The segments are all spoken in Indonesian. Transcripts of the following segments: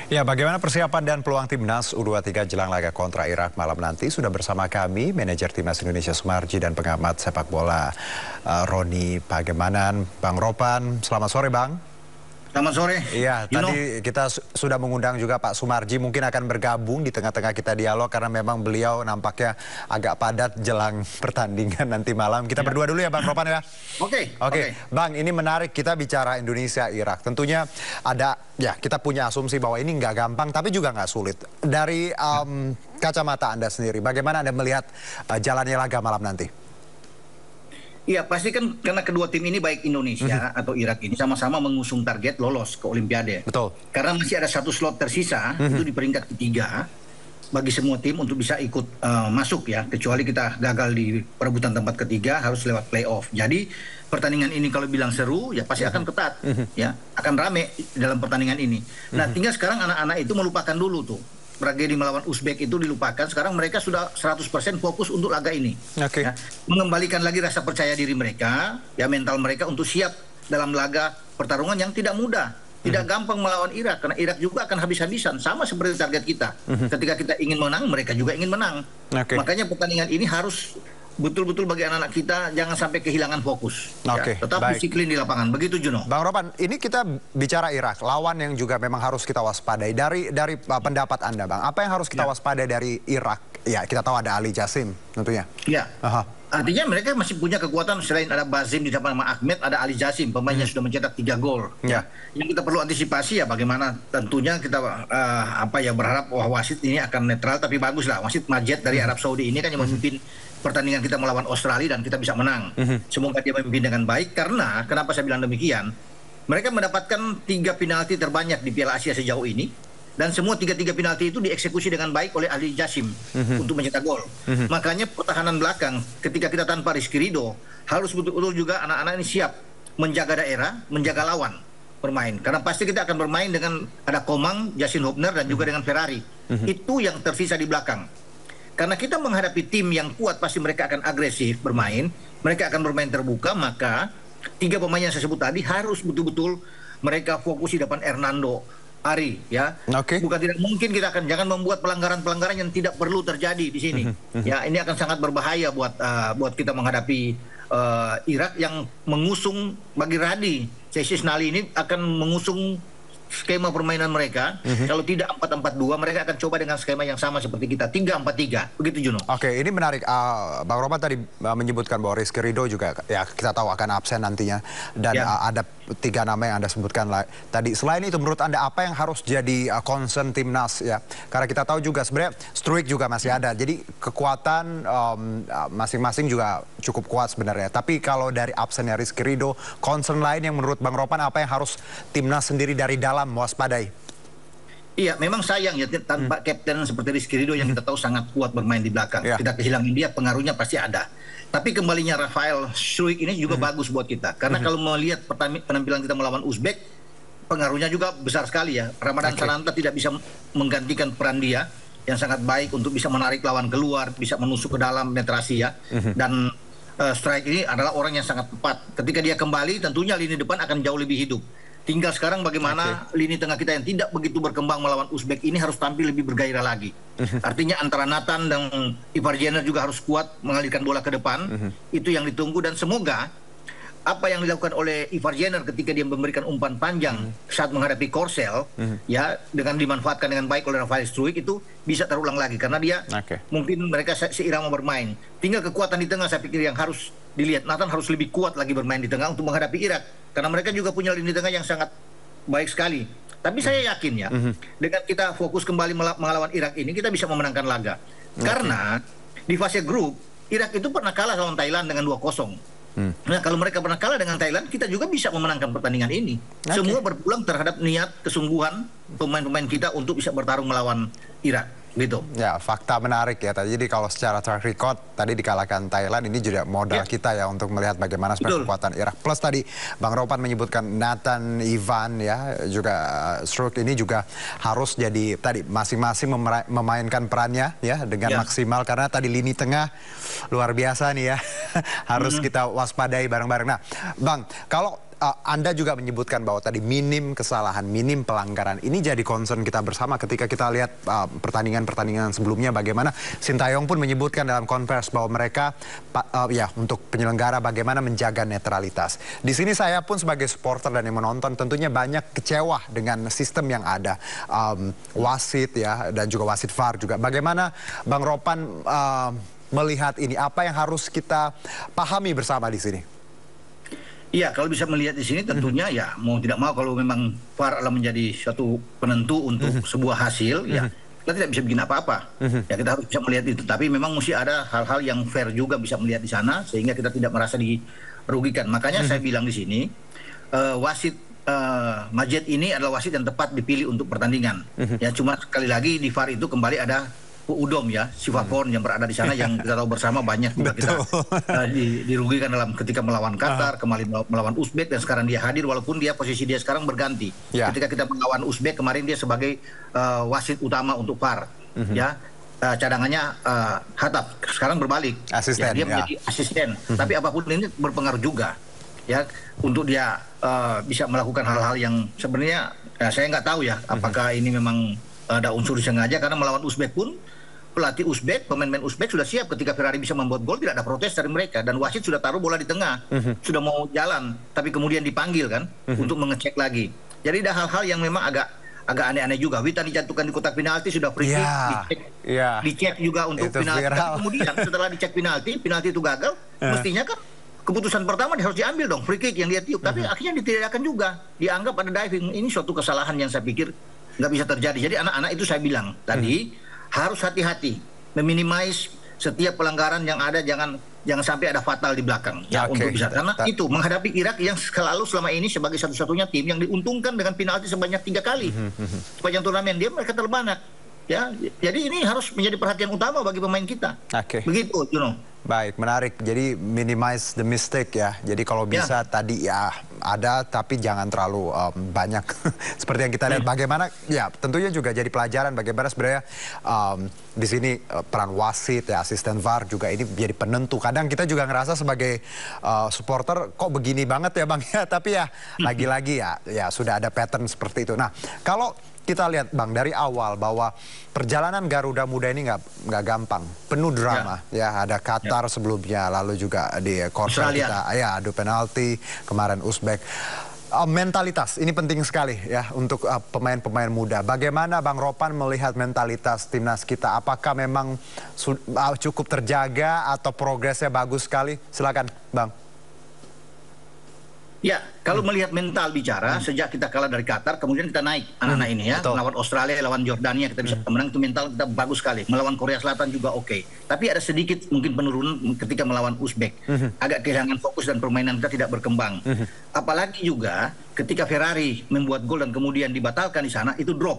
Ya, bagaimana persiapan dan peluang timnas U23 jelang laga kontra Irak malam nanti? Sudah bersama kami manajer timnas Indonesia Sumarji dan pengamat sepak bola Roni Pagemanan, Bang Ropan. Selamat sore, Bang. Selamat sore. Iya, tadi kita sudah mengundang juga Pak Sumarji, mungkin akan bergabung di tengah-tengah kita dialog karena memang beliau nampaknya agak padat jelang pertandingan nanti malam. Kita berdua dulu ya, Bang Ropan ya. Oke. Bang, ini menarik kita bicara Indonesia Irak. Tentunya ada, ya kita punya asumsi bahwa ini nggak gampang tapi juga nggak sulit. Dari kacamata Anda sendiri, bagaimana Anda melihat jalannya laga malam nanti? Iya, pasti kan karena kedua tim ini baik Indonesia atau Irak ini sama-sama mengusung target lolos ke Olimpiade. Betul. Karena masih ada satu slot tersisa, itu di peringkat ketiga bagi semua tim untuk bisa ikut masuk ya. Kecuali kita gagal di perebutan tempat ketiga, harus lewat playoff. Jadi pertandingan ini kalau bilang seru, ya pasti akan ketat, ya akan rame dalam pertandingan ini. Nah, tinggal sekarang anak-anak itu melupakan dulu tuh. Tragedi melawan Uzbek itu dilupakan, sekarang mereka sudah 100% fokus untuk laga ini. Ya, mengembalikan lagi rasa percaya diri mereka, ya mental mereka untuk siap dalam laga pertarungan yang tidak mudah. Tidak gampang melawan Irak, karena Irak juga akan habis-habisan, sama seperti target kita. Ketika kita ingin menang, mereka juga ingin menang. Makanya pertandingan ini harus betul-betul bagi anak-anak kita jangan sampai kehilangan fokus. Ya, tetap disiplin di lapangan. Begitu, Juno. Bang Ropan, ini kita bicara Irak, lawan yang juga memang harus kita waspadai. Dari pendapat Anda, Bang, apa yang harus kita waspadai dari Irak? Ya, kita tahu ada Ali Jassim tentunya. Ya. Artinya mereka masih punya kekuatan, selain ada Bazim di depan sama Ahmed, ada Ali Jassim, pemainnya sudah mencetak 3 gol. Yang kita perlu antisipasi ya bagaimana, tentunya kita berharap wasit ini akan netral, tapi bagus lah. Wasit Majed dari Arab Saudi ini kan yang memimpin pertandingan kita melawan Australia dan kita bisa menang. Semoga dia memimpin dengan baik, karena kenapa saya bilang demikian? Mereka mendapatkan 3 penalti terbanyak di Piala Asia sejauh ini, dan semua 3 penalti itu dieksekusi dengan baik oleh Ali Jassim untuk mencetak gol. Makanya pertahanan belakang ketika kita tanpa Rizky Ridho harus betul-betul juga anak-anak ini siap menjaga daerah, menjaga lawan bermain. Karena pasti kita akan bermain dengan ada Komang, Justin Hubner dan juga dengan Ferrari. Itu yang tersisa di belakang. Karena kita menghadapi tim yang kuat, pasti mereka akan agresif bermain, mereka akan bermain terbuka, maka 3 pemain yang saya sebut tadi harus betul-betul mereka fokus di depan Hernando, Ari, ya. Bukan tidak mungkin kita akan jangan membuat pelanggaran-pelanggaran yang tidak perlu terjadi di sini. Ya, ini akan sangat berbahaya buat kita menghadapi Irak yang mengusung bagi Radi. Sesi Nali ini akan mengusung skema permainan mereka. Kalau tidak 4-4-2, mereka akan coba dengan skema yang sama seperti kita, 3-4-3. Begitu, Juno. Oke, ini menarik. Bang Ropan tadi menyebutkan bahwa Rizky Ridho juga ya kita tahu akan absen nantinya, dan ada 3 nama yang Anda sebutkan tadi. Selain itu, menurut Anda apa yang harus jadi concern timnas ya? Karena kita tahu juga sebenarnya Struik juga masih ada. Jadi kekuatan masing-masing juga cukup kuat sebenarnya. Tapi kalau dari absennya Rizky Ridho, concern lain yang menurut Bang Ropan apa yang harus timnas sendiri dari dalam mewaspadai? Iya, memang sayang ya tanpa kapten seperti Rizky Ridho yang kita tahu sangat kuat bermain di belakang. Kita kehilangan dia, pengaruhnya pasti ada. Tapi kembalinya Rafael Struik ini juga bagus buat kita. Karena kalau melihat penampilan kita melawan Uzbek, pengaruhnya juga besar sekali ya. Ramadan Sananta tidak bisa menggantikan peran dia yang sangat baik untuk bisa menarik lawan keluar, bisa menusuk ke dalam penetrasi ya. Dan Struik ini adalah orang yang sangat tepat. Ketika dia kembali, tentunya lini depan akan jauh lebih hidup. Tinggal sekarang bagaimana lini tengah kita yang tidak begitu berkembang melawan Uzbek ini harus tampil lebih bergairah lagi. Artinya antara Nathan dan Ivar Jenner juga harus kuat mengalirkan bola ke depan. Itu yang ditunggu, dan semoga apa yang dilakukan oleh Ivar Jenner ketika dia memberikan umpan panjang saat menghadapi Korsel, ya dengan dimanfaatkan dengan baik oleh Rafael Struik, itu bisa terulang lagi karena dia mungkin mereka seirama bermain. Tinggal kekuatan di tengah saya pikir yang harus dilihat. Nathan harus lebih kuat lagi bermain di tengah untuk menghadapi Irak, karena mereka juga punya lini tengah yang sangat baik sekali. Tapi saya yakin ya, dengan kita fokus kembali melawan Irak ini, kita bisa memenangkan laga. Karena di fase grup, Irak itu pernah kalah lawan Thailand dengan 2-0. Nah, kalau mereka pernah kalah dengan Thailand, kita juga bisa memenangkan pertandingan ini. Semua berpulang terhadap niat, kesungguhan pemain-pemain kita untuk bisa bertarung melawan Irak. Gitu. Ya, fakta menarik ya tadi. Jadi kalau secara track record tadi dikalahkan Thailand, ini juga modal kita ya untuk melihat bagaimana sebenarnya kekuatan Irak. Plus tadi Bang Ropan menyebutkan Nathan, Ivan ya, juga Struik ini juga harus jadi tadi masing-masing memainkan perannya ya dengan maksimal, karena tadi lini tengah luar biasa nih ya. Harus kita waspadai bareng-bareng. Nah, Bang, kalau Anda juga menyebutkan bahwa tadi minim kesalahan, minim pelanggaran. Ini jadi concern kita bersama ketika kita lihat pertandingan-pertandingan sebelumnya bagaimana Sintayong pun menyebutkan dalam konvers bahwa mereka ya untuk penyelenggara bagaimana menjaga netralitas. Di sini saya pun sebagai supporter dan yang menonton tentunya banyak kecewa dengan sistem yang ada. Wasit ya dan juga wasit VAR juga. Bagaimana Bang Ropan melihat ini? Apa yang harus kita pahami bersama di sini? Iya, kalau bisa melihat di sini tentunya ya mau tidak mau kalau memang VAR adalah menjadi suatu penentu untuk sebuah hasil, ya kita tidak bisa bikin apa-apa. Ya kita harus bisa melihat itu. Tapi memang mesti ada hal-hal yang fair juga bisa melihat di sana sehingga kita tidak merasa dirugikan. Makanya saya bilang di sini wasit Majid ini adalah wasit yang tepat dipilih untuk pertandingan. Ya cuma sekali lagi di VAR itu kembali ada Udom ya, Sivakon yang berada di sana yang kita tahu bersama banyak juga kita dirugikan dalam ketika melawan Qatar, kemarin melawan Uzbek dan sekarang dia hadir walaupun posisi dia sekarang berganti. Ketika kita melawan Uzbek kemarin dia sebagai wasit utama untuk VAR. Ya. Cadangannya Hatap sekarang berbalik. Asisten, dia menjadi asisten. Tapi apapun ini berpengaruh juga. Ya, untuk dia bisa melakukan hal-hal yang sebenarnya saya nggak tahu ya apakah ini memang ada unsur sengaja karena melawan Uzbek pun pelatih Uzbek, pemain-pemain Uzbek sudah siap ketika Ferrari bisa membuat gol, tidak ada protes dari mereka dan wasit sudah taruh bola di tengah, sudah mau jalan, tapi kemudian dipanggil kan untuk mengecek lagi. Jadi ada hal-hal yang memang agak aneh-aneh juga. Witan dijatuhkan di kotak penalti sudah free kick, dicek juga untuk penalti. Tapi kemudian setelah dicek penalti itu gagal, mestinya kan keputusan pertama harus diambil dong, free kick yang dia tiup, tapi akhirnya ditidakkan juga, dianggap ada diving. Ini suatu kesalahan yang saya pikir nggak bisa terjadi. Jadi anak-anak itu saya bilang tadi harus hati-hati, meminimais setiap pelanggaran yang ada, jangan sampai ada fatal di belakang. Ya, untuk bisa karena itu menghadapi Irak yang selalu selama ini sebagai satu-satunya tim yang diuntungkan dengan penalti sebanyak 3 kali sepanjang turnamen, mereka terbanyak. Ya, jadi ini harus menjadi perhatian utama bagi pemain kita. Begitu, Baik, menarik. Jadi minimize the mistake ya. Jadi kalau bisa tadi ya ada, tapi jangan terlalu banyak. Seperti yang kita lihat bagaimana, ya tentunya juga jadi pelajaran bagaimana sebenarnya di sini peran wasit ya, asisten VAR juga ini jadi penentu. Kadang kita juga ngerasa sebagai supporter kok begini banget ya Bang ya. Tapi ya lagi-lagi ya sudah ada pattern seperti itu. Nah, kalau kita lihat Bang dari awal bahwa perjalanan Garuda Muda ini nggak gampang, penuh drama ya. Ada Qatar sebelumnya, lalu juga di Korsel kita adu penalti, kemarin Uzbek. Mentalitas ini penting sekali ya untuk pemain-pemain muda. Bagaimana Bang Ropan melihat mentalitas timnas kita? Apakah memang cukup terjaga atau progresnya bagus sekali? Silakan Bang. Ya, kalau melihat mental bicara, sejak kita kalah dari Qatar, kemudian kita naik anak-anak ini ya. Melawan Australia, lawan Jordania, kita bisa menang, itu mental kita bagus sekali. Melawan Korea Selatan juga oke. Tapi ada sedikit mungkin penurunan ketika melawan Uzbek. Agak kehilangan fokus dan permainan kita tidak berkembang. Apalagi juga ketika Ferrari membuat gol dan kemudian dibatalkan di sana, itu drop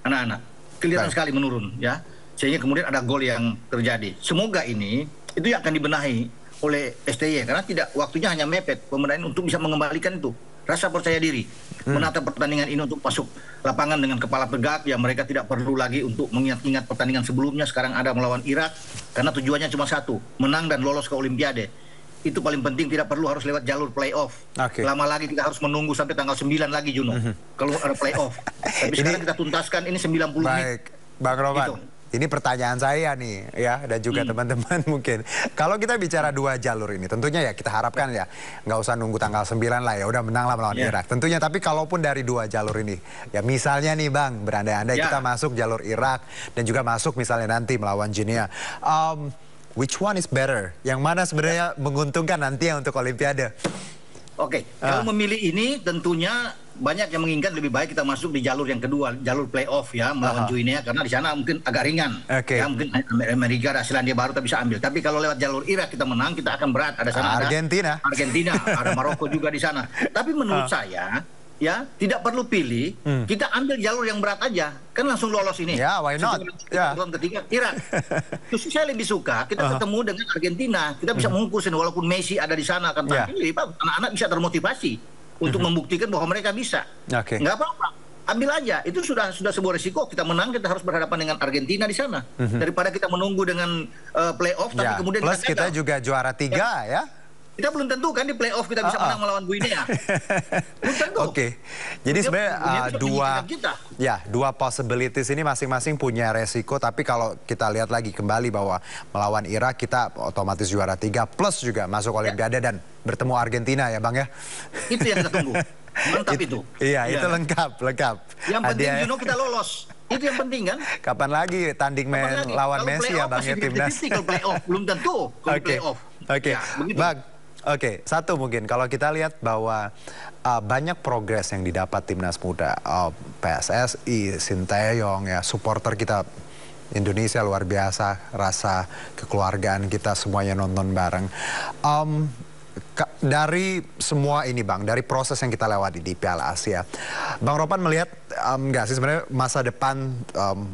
anak-anak. Kelihatan sekali menurun ya. Sehingga kemudian ada gol yang terjadi. Semoga ini itu yang akan dibenahi oleh STY karena tidak waktunya hanya mepet pemain untuk bisa mengembalikan itu rasa percaya diri menata pertandingan ini untuk masuk lapangan dengan kepala tegak ya. Mereka tidak perlu lagi untuk mengingat-ingat pertandingan sebelumnya. Sekarang ada melawan Irak karena tujuannya cuma satu, menang dan lolos ke Olimpiade. Itu paling penting, tidak perlu harus lewat jalur playoff. Lama lagi kita harus menunggu sampai tanggal 9 lagi Juno kalau ada playoff. Tapi sekarang kita tuntaskan ini 90 menit. Bang Ropan, ini pertanyaan saya nih ya, dan juga teman-teman mungkin. Kalau kita bicara 2 jalur ini, tentunya ya kita harapkan ya nggak usah nunggu tanggal 9 lah ya, udah menang lah melawan Irak. Tentunya, tapi kalaupun dari 2 jalur ini, ya misalnya nih Bang, berandai-andai kita masuk jalur Irak dan juga masuk misalnya nanti melawan Guinea. Which one is better? Yang mana sebenarnya menguntungkan nantinya untuk Olimpiade? Kalau memilih ini tentunya banyak yang menginginkan lebih baik kita masuk di jalur yang kedua, jalur playoff ya, melawan Guinea, karena di sana mungkin agak ringan. Ya, mungkin Amerika ada Selandia Baru kita bisa ambil. Tapi kalau lewat jalur Irak kita menang, kita akan berat. Ada sana Argentina, ada Maroko juga di sana. Tapi menurut saya ya tidak perlu pilih, kita ambil jalur yang berat aja, kan langsung lolos ini. Ya, why not? Ketiga Irak. Justru saya lebih suka kita ketemu dengan Argentina, kita bisa mengukusin walaupun Messi ada di sana akan tampil, anak-anak bisa termotivasi untuk membuktikan bahwa mereka bisa. Nggak apa-apa, ambil aja. Itu sudah sebuah resiko. Kita menang, kita harus berhadapan dengan Argentina di sana. Daripada kita menunggu dengan playoff, tapi kemudian plus kita juga juara 3 ya. Kita belum tentu kan di playoff kita bisa menang melawan Guinea. Belum tentu. Oke. Jadi sebenarnya dua possibilities ini masing-masing punya resiko. Tapi kalau kita lihat lagi kembali bahwa melawan Irak kita otomatis juara 3 plus juga masuk Olimpiade dan bertemu Argentina ya Bang ya. Itu yang kita tunggu. Mantap itu. Iya, itu lengkap. Yang penting kita lolos. Itu yang penting kan. Kapan lagi tanding lawan Messi ya Bang ya timnas. Kalau playoff belum tentu kalau playoff. Oke. Bang. Oke, satu mungkin kalau kita lihat bahwa banyak progres yang didapat timnas muda, PSSI, Sinteyong ya, supporter kita Indonesia luar biasa, rasa kekeluargaan kita semuanya nonton bareng. Dari semua ini Bang, dari proses yang kita lewati di Piala Asia, Bang Ropan melihat nggak sih sebenarnya masa depan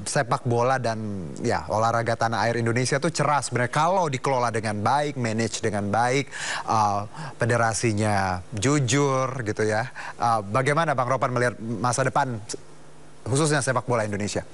sepak bola dan ya olahraga tanah air Indonesia itu cerah sebenarnya kalau dikelola dengan baik, manage dengan baik, federasinya jujur gitu ya. Bagaimana Bang Ropan melihat masa depan khususnya sepak bola Indonesia?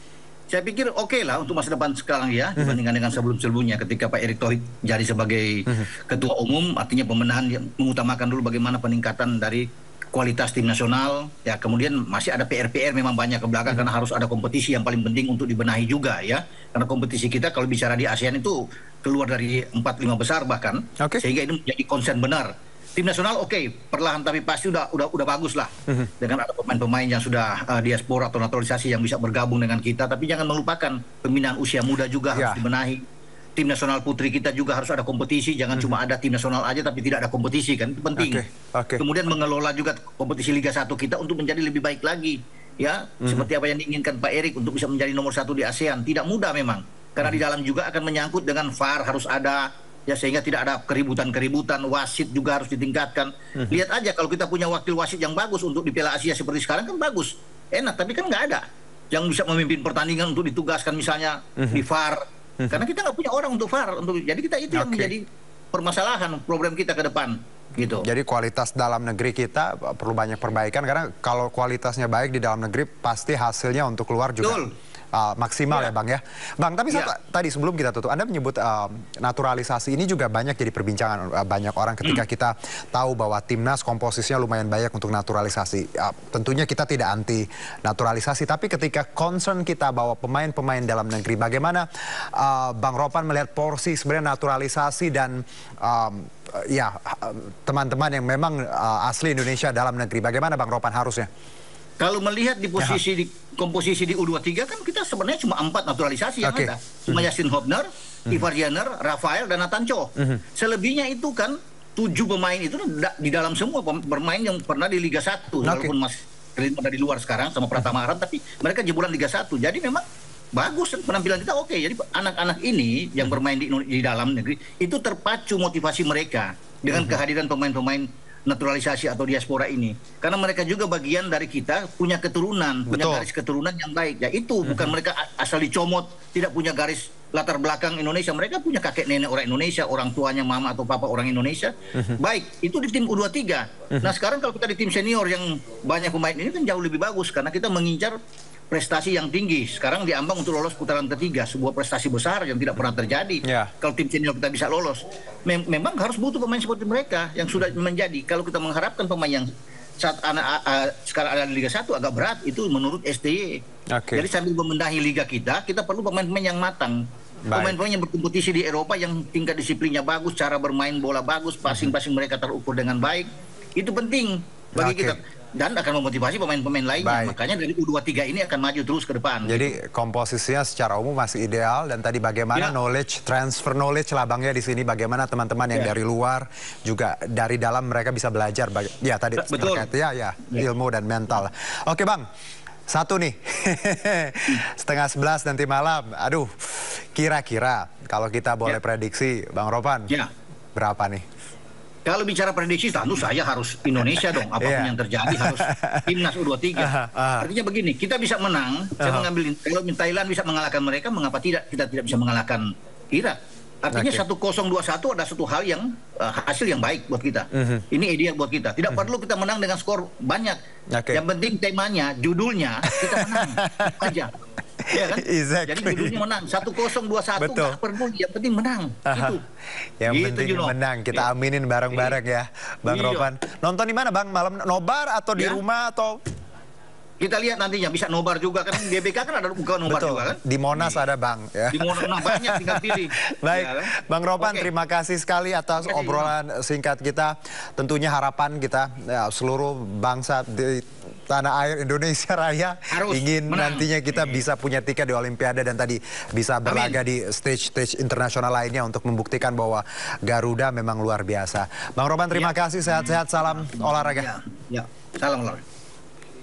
Saya pikir oke lah untuk masa depan sekarang ya dibandingkan dengan sebelum-sebelumnya ketika Pak Erick Thohir jadi sebagai ketua umum, artinya pembenahan yang mengutamakan dulu bagaimana peningkatan dari kualitas tim nasional ya, kemudian masih ada PR memang banyak ke belakang karena harus ada kompetisi yang paling penting untuk dibenahi juga ya, karena kompetisi kita kalau bicara di ASEAN itu keluar dari 4-5 besar bahkan, sehingga ini menjadi concern benar. Tim nasional perlahan tapi pasti udah bagus lah dengan ada pemain-pemain yang sudah diaspora atau naturalisasi yang bisa bergabung dengan kita, tapi jangan melupakan pembinaan usia muda juga harus dibenahi. Tim nasional putri kita juga harus ada kompetisi, jangan cuma ada tim nasional aja tapi tidak ada kompetisi kan, itu penting. Kemudian mengelola juga kompetisi Liga 1 kita untuk menjadi lebih baik lagi ya, seperti apa yang diinginkan Pak Erick untuk bisa menjadi nomor 1 di ASEAN. Tidak mudah memang, karena di dalam juga akan menyangkut dengan VAR harus ada ya, sehingga tidak ada keributan-keributan. Wasit juga harus ditingkatkan. Lihat aja kalau kita punya wakil wasit yang bagus untuk di Piala Asia seperti sekarang kan bagus, enak, tapi kan nggak ada yang bisa memimpin pertandingan untuk ditugaskan misalnya di VAR, karena kita nggak punya orang untuk VAR, jadi kita itu yang menjadi permasalahan problem kita ke depan gitu. Jadi kualitas dalam negeri kita perlu banyak perbaikan, karena kalau kualitasnya baik di dalam negeri pasti hasilnya untuk keluar juga maksimal ya Bang ya. Bang, tapi tadi sebelum kita tutup, Anda menyebut naturalisasi ini juga banyak jadi perbincangan banyak orang ketika kita tahu bahwa timnas komposisinya lumayan banyak untuk naturalisasi. Tentunya kita tidak anti naturalisasi, tapi ketika concern kita bahwa pemain-pemain dalam negeri, bagaimana Bang Ropan melihat porsi sebenarnya naturalisasi dan ya teman-teman yang memang asli Indonesia dalam negeri, bagaimana Bang Ropan harusnya? Kalau melihat di posisi komposisi di U23 kan kita sebenarnya cuma 4 naturalisasi yang ada. Cuma Yasin Hobner, Ivar Jenner, Rafael, dan Nathan Cho. Selebihnya itu kan 7 pemain itu di dalam semua bermain yang pernah di Liga 1. Walaupun masih ada di luar sekarang sama Pratama Arhan, tapi mereka jebolan Liga 1. Jadi memang bagus penampilan kita Jadi anak-anak ini yang bermain di dalam negeri itu terpacu motivasi mereka dengan kehadiran pemain-pemain naturalisasi atau diaspora ini, karena mereka juga bagian dari kita, punya keturunan, punya garis keturunan yang baik ya. Itu bukan mereka asal dicomot, tidak punya garis latar belakang Indonesia, mereka punya kakek nenek orang Indonesia, orang tuanya mama atau papa orang Indonesia. Baik, itu di tim U23. Nah sekarang kalau kita di tim senior yang banyak pemain ini kan jauh lebih bagus, karena kita mengincar prestasi yang tinggi. Sekarang diambang untuk lolos putaran ketiga, sebuah prestasi besar yang tidak pernah terjadi. Kalau tim senior kita bisa lolos, memang harus butuh pemain seperti mereka yang sudah menjadi. Kalau kita mengharapkan pemain yang saat sekarang ada di Liga 1 agak berat, itu menurut STY. Jadi sambil membenahi liga kita perlu pemain-pemain yang matang. Pemain-pemain yang berkompetisi di Eropa yang tingkat disiplinnya bagus, cara bermain bola bagus, passing-passing mereka terukur dengan baik. Itu penting bagi kita. Dan akan memotivasi pemain-pemain lainnya. Makanya dari U23 ini akan maju terus ke depan. Jadi komposisinya secara umum masih ideal, dan tadi bagaimana knowledge, transfer knowledge lah Bang ya di sini, bagaimana teman-teman yang dari luar juga dari dalam mereka bisa belajar. Ya tadi terkait ilmu dan mental. Oke Bang, satu nih, 10:30 nanti malam. Aduh, kira-kira kalau kita boleh prediksi Bang Ropan, berapa nih? Kalau bicara prediksi, tentu saya harus Indonesia dong. Apapun yang terjadi harus timnas U23. Artinya begini, kita bisa menang. Saya mengambil, kalau Thailand bisa mengalahkan mereka, mengapa tidak kita tidak bisa mengalahkan Irak? Artinya 1-0, 2-1 ada satu hal yang hasil yang baik buat kita. Ini ideal buat kita. Tidak perlu kita menang dengan skor banyak. Yang penting temanya, judulnya kita menang aja. Ya kan? Exactly. Jadi judulnya menang 1-0, 2-1 nggak perlu, yang penting menang. Gitu. Yang gitu, penting Juno. menang. Kita aminin bareng-bareng ya, Bang Ropan. Nonton di mana, Bang? Malam nobar atau di rumah atau? Kita lihat nantinya, bisa nobar juga kan, GBK kan ada buka nobar Betul. juga kan. Di Monas ada, Bang. Ya. Di Monas banyak, tinggal pilih. Baik, Ya, kan? Bang Ropan, terima kasih sekali atas obrolan singkat kita. Tentunya harapan kita ya, seluruh bangsa di tanah air Indonesia Raya ingin nantinya kita bisa punya tiket di Olimpiade dan tadi bisa berlaga di stage-stage internasional lainnya untuk membuktikan bahwa Garuda memang luar biasa. Bang Ropan, terima kasih, sehat-sehat, salam olahraga. Ya, salam olahraga.